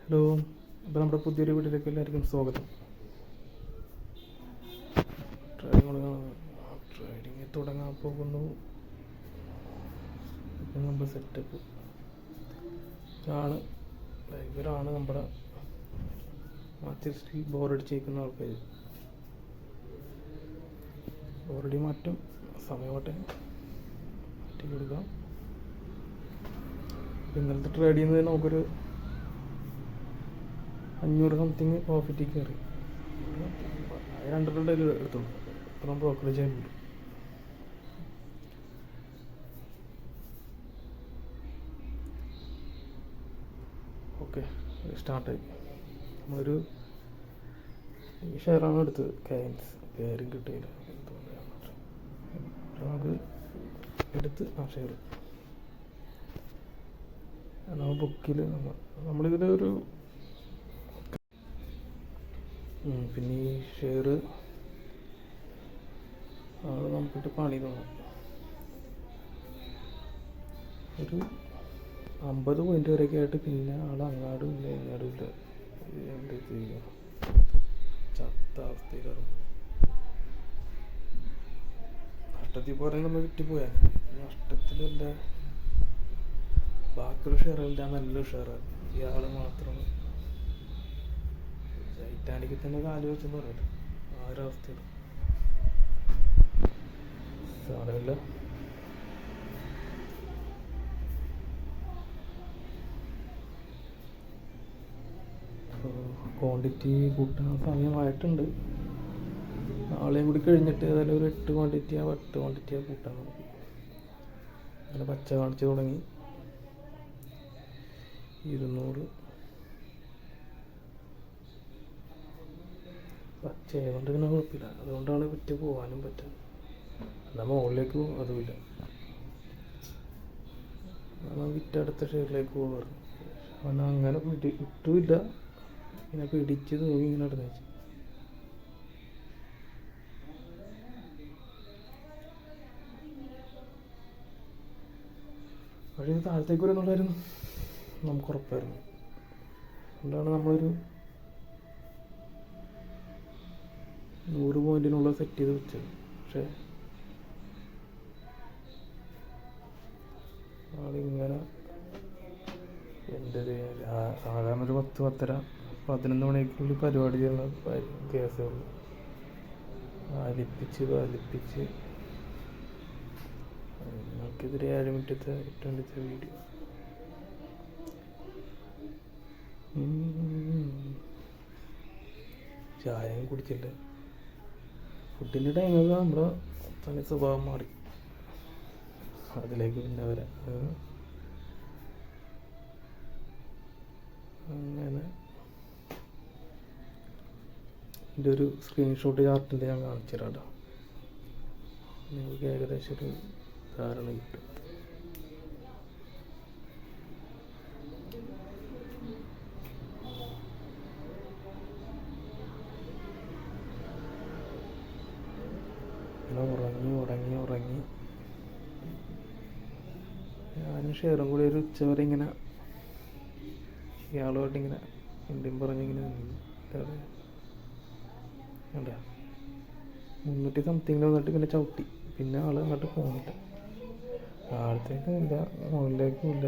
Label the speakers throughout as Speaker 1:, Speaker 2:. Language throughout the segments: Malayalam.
Speaker 1: ഹലോ, അപ്പോൾ നമ്മുടെ പുതിയൊരു വീട്ടിലേക്ക് എല്ലാവർക്കും സ്വാഗതം. ട്രേഡിങ് തുടങ്ങാൻ പോകുന്നു. ഇപ്പം നമ്മുടെ സെറ്റപ്പ് ഇവരാണ് നമ്മുടെ മാറ്റി ബോറടിച്ചേക്കുന്ന ആൾക്കാർ. ബോറടി മാറ്റും, സമയമാട്ടെ മാറ്റി കൊടുക്കാം. ഇന്നലത്തെ ട്രേഡ് ചെയ്യുന്നത് നമുക്കൊരു 500 സംതിങ് പ്രോഫിറ്റിൽ കയറി. 2 എടുത്തുള്ളൂ. ഇപ്പം ബ്രോക്കറേജ് ആയിട്ടുണ്ട്. ഓക്കെ, സ്റ്റാർട്ടായി. നമ്മളൊരു ഈ ഷെയറാണ് എടുത്തത്. പേരും കിട്ടിയില്ല, നമുക്ക് എടുത്ത് ആ ഷെയർ നമ്മൾ ബുക്കിൽ നമ്മളിതിലൊരു പിന്നെ ഈ ഷെയർ നമുക്കിട്ട് പണി തോന്നും. ഒരു 50 പോയിന്റ് വരെയൊക്കെ ആയിട്ട് പിന്നെ അങ്ങാടും ഇല്ല ഇങ്ങാടും ഇല്ല. എന്ത് ചെയ്യുക, ചത്ത അവസ്ഥയിലാണ്. നഷ്ടത്തിൽ പോലെ നമ്മൾ വിറ്റുപോയാൽ നഷ്ടത്തിലല്ല. ബാക്കിയുള്ള ഷെയറെല്ലാം നല്ല ഷെയറാണ്. ഇയാൾ മാത്രം ടൈറ്റാനിക്കിൽ തന്നെ കാല് വെച്ചെന്ന് പറയല്ലോ, ആ ഒരവസ്ഥയാണ്. സാരമില്ല, ക്വാണ്ടിറ്റി കൂട്ടാൻ സമയമായിട്ടുണ്ട്. നാളെയും കൂടി കഴിഞ്ഞിട്ട് ഏതായാലും ഒരു 8 ക്വാണ്ടിറ്റിയാണ് കൂട്ടാൻ നമുക്ക്. അങ്ങനെ പച്ച കാണിച്ച് തുടങ്ങി. 200 പച്ചയായതുകൊണ്ട് പിന്നെ കുഴപ്പമില്ല. അതുകൊണ്ടാണ് വിറ്റ് പോകാനും പറ്റുന്നത്. എന്നാൽ മുകളിലേക്ക് പോകും, അതുമില്ല. നമ്മൾ വിറ്റടുത്ത ഷെയറിലേക്ക് പോകാറ്. അവൻ അങ്ങനെ ഇട്ടുമില്ല, ഇങ്ങനെ പിടിച്ച് തൂങ്ങി ഇങ്ങനെ നടന്നു വെച്ചു. പക്ഷേ ഇത് താഴത്തേക്ക് വരുന്നുണ്ടായിരുന്നു, നമുക്ക് ഉറപ്പായിരുന്നു. അതുകൊണ്ടാണ് നമ്മളൊരു 100 പോയിന്റിനുള്ള സെറ്റ് ചെയ്ത് വെച്ചത്. പക്ഷേ ആളിങ്ങനെ സാധാരണ ഒരു 10-10:30 11 മണിക്കുള്ളിൽ പരിപാടി ചെയ്യുന്ന കേസേ ഉള്ളൂ. വലിപ്പിച്ച് നമുക്കെതിരെ 7 മിനിറ്റത്തെ 8 മിനിറ്റത്തെ വീഡിയോ. ചായയും കുടിച്ചില്ല. ഫുഡിൻ്റെ ടൈമൊക്കെ നമ്മുടെ തനി സ്വഭാവം മാറി. അതിലേക്ക് പിന്നെ വരാം. അങ്ങനെ എൻ്റെ ഒരു സ്ക്രീൻഷോട്ട് ചാർട്ടിൻ്റെ ഞാൻ കാണിച്ചു തരാം കേട്ടോ. നിങ്ങൾക്ക് ഏകദേശം ഒരു ധാരണ കിട്ടും. ഉറങ്ങി ഞാനും ഷെയറും കൂടി ഒരു ഉച്ചവരെ ഇങ്ങനെ ഇയാളുമായിട്ട് ഇങ്ങനെ എന്തും പറഞ്ഞിങ്ങനെ കണ്ട 300 സംതിങ്ങിൽ വന്നിട്ട് പിന്നെ ചവിട്ടി. പിന്നെ ആൾ അങ്ങോട്ട് പോകുന്നില്ല, താഴത്തേക്കും ഇല്ല മുകളിലേക്കും ഇല്ല.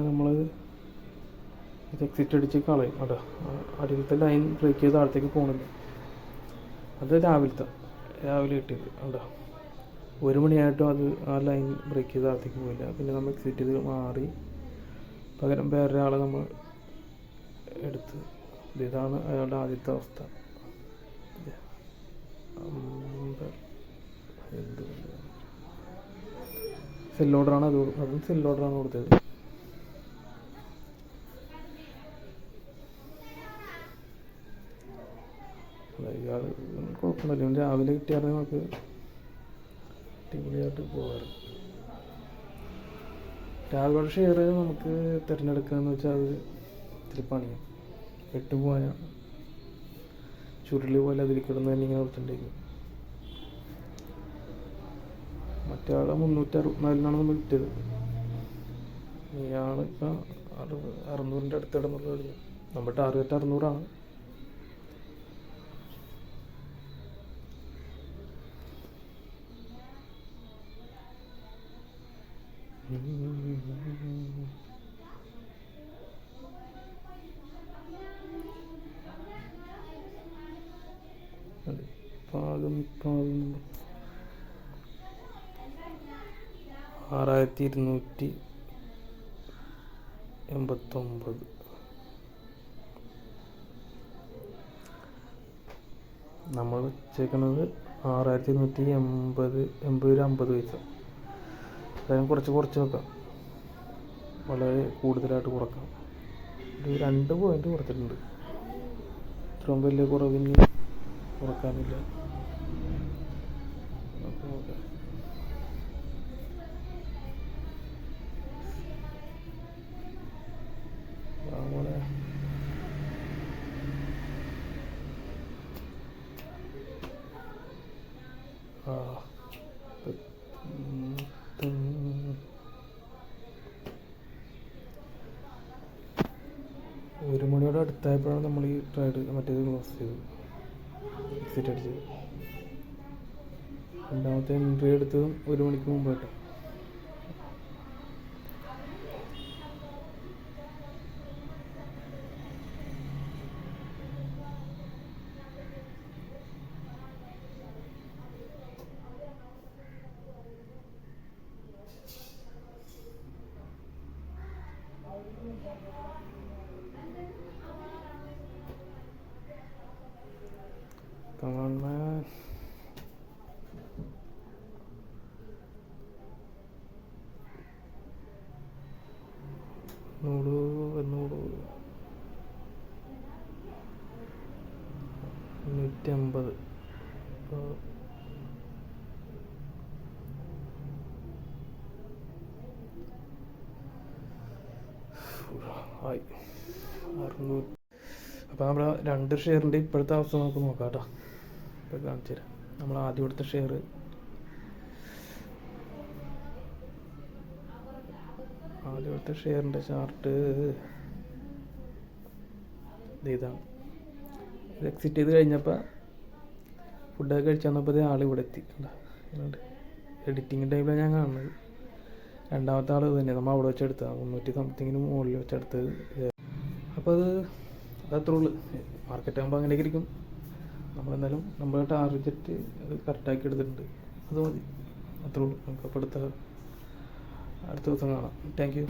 Speaker 1: നമ്മൾ ഇത് എക്സിറ്റ് അടിച്ച് കളയും. കേട്ടോ, അടിയിലത്തെ ലൈൻ ബ്രേക്ക് ചെയ്ത് താഴത്തേക്ക് പോകണില്ല. അത് രാവിലെ കിട്ടിയത്. കേട്ടോ, 1 മണിയായിട്ടും അത് ആ ലൈൻ ബ്രേക്ക് ചെയ്ത് താഴത്തേക്ക് പോയില്ല. പിന്നെ നമ്മൾ എക്സിറ്റ് ചെയ്ത് മാറി പകരം വേറൊരാളെ നമ്മൾ എടുത്ത്. ഇതാണ് അയാളുടെ ആദ്യത്തെ അവസ്ഥ. സെൽ ഓർഡറാണ്, അതും സെൽ ഓർഡറാണ് കൊടുത്തത്. ഇയാൾ കുഴപ്പമില്ല. രാവിലെ കിട്ടിയാൽ നമുക്ക് അടിപൊളിയായിട്ട് പോകാറ്. രാവിലെ ഷെയർ നമുക്ക് തിരഞ്ഞെടുക്കുക എന്ന് വെച്ചാൽ അത് ഇത്തിരി പണിയാണ്. ചുരുളി പോലെ അതിൽ കിടന്ന് തന്നെ ഇങ്ങനെ കൊടുത്തിട്ടുണ്ടെങ്കിൽ മറ്റേ ആളെ 364 നമ്മൾ വിറ്റത്. ഇയാൾ ഇപ്പം 600-ൻ്റെ അടുത്തിടന്നുള്ള കളിയാണ്. നമ്മുടെ ടാർഗറ്റ് 600 പാകം 6289. നമ്മൾ വെച്ചേക്കുന്നത് 6180 പൈസ. അതായത് കുറച്ച് വെക്കാം, വളരെ കൂടുതലായിട്ട് കുറക്കാം. ഒരു 2 പോയിൻ്റ് കുറച്ചിട്ടുണ്ട്. ഇത്രയും വലിയ കുറവിന് കുറക്കാനില്ല. അപ്പോൾ നോക്കാം. നമ്മളെ ഒരു മണിയോടെ അടുത്തായപ്പോഴാണ് നമ്മൾ ഈ ട്രേഡ് മറ്റേത് ക്ലോസ് ചെയ്തത്, എക്സിറ്റ് അടിച്ചത്. രണ്ടാമത്തെ എൻട്രി എടുത്തതും 1 മണിക്ക് മുമ്പായിട്ട്. Come on, man. എന്നോട് 150. ആയി 600. അപ്പോൾ നമ്മുടെ 2 ഷെയറിൻ്റെ ഇപ്പോഴത്തെ അവസ്ഥ നമുക്ക് നോക്കാം കേട്ടോ. ഇപ്പോൾ കാണിച്ചു തരാം. നമ്മൾ ആദ്യം എടുത്ത ഷെയറിൻ്റെ ചാർട്ട് ഇതാണ്. ഇത് എക്സിറ്റ് ചെയ്ത് കഴിഞ്ഞപ്പോൾ ഫുഡൊക്കെ കഴിച്ചു വന്നപ്പോൾ ആൾ ഇവിടെ എത്തി. എഡിറ്റിങ് ടൈമിലാണ് ഞാൻ കാണുന്നത്. രണ്ടാമത്തെ ആൾ ഇത് തന്നെ നമ്മൾ അവിടെ വെച്ചെടുത്തതാണ്. 300 സംതിങ്ങിന് മുകളിൽ വെച്ചെടുത്തത്. അപ്പോൾ അത് അത്രേ ഉള്ളൂ. മാർക്കറ്റ് ആകുമ്പോൾ അങ്ങനെയൊക്കെ ഇരിക്കും. നമ്മളെന്തായാലും നമ്മുടെ ടാർഗറ്റ് അത് കറക്റ്റാക്കി എടുത്തിട്ടുണ്ട്. അത് മതി, അത്രേ ഉള്ളൂ. നമുക്ക് അപ്പോൾ അടുത്ത ദിവസം കാണാം. Thank you.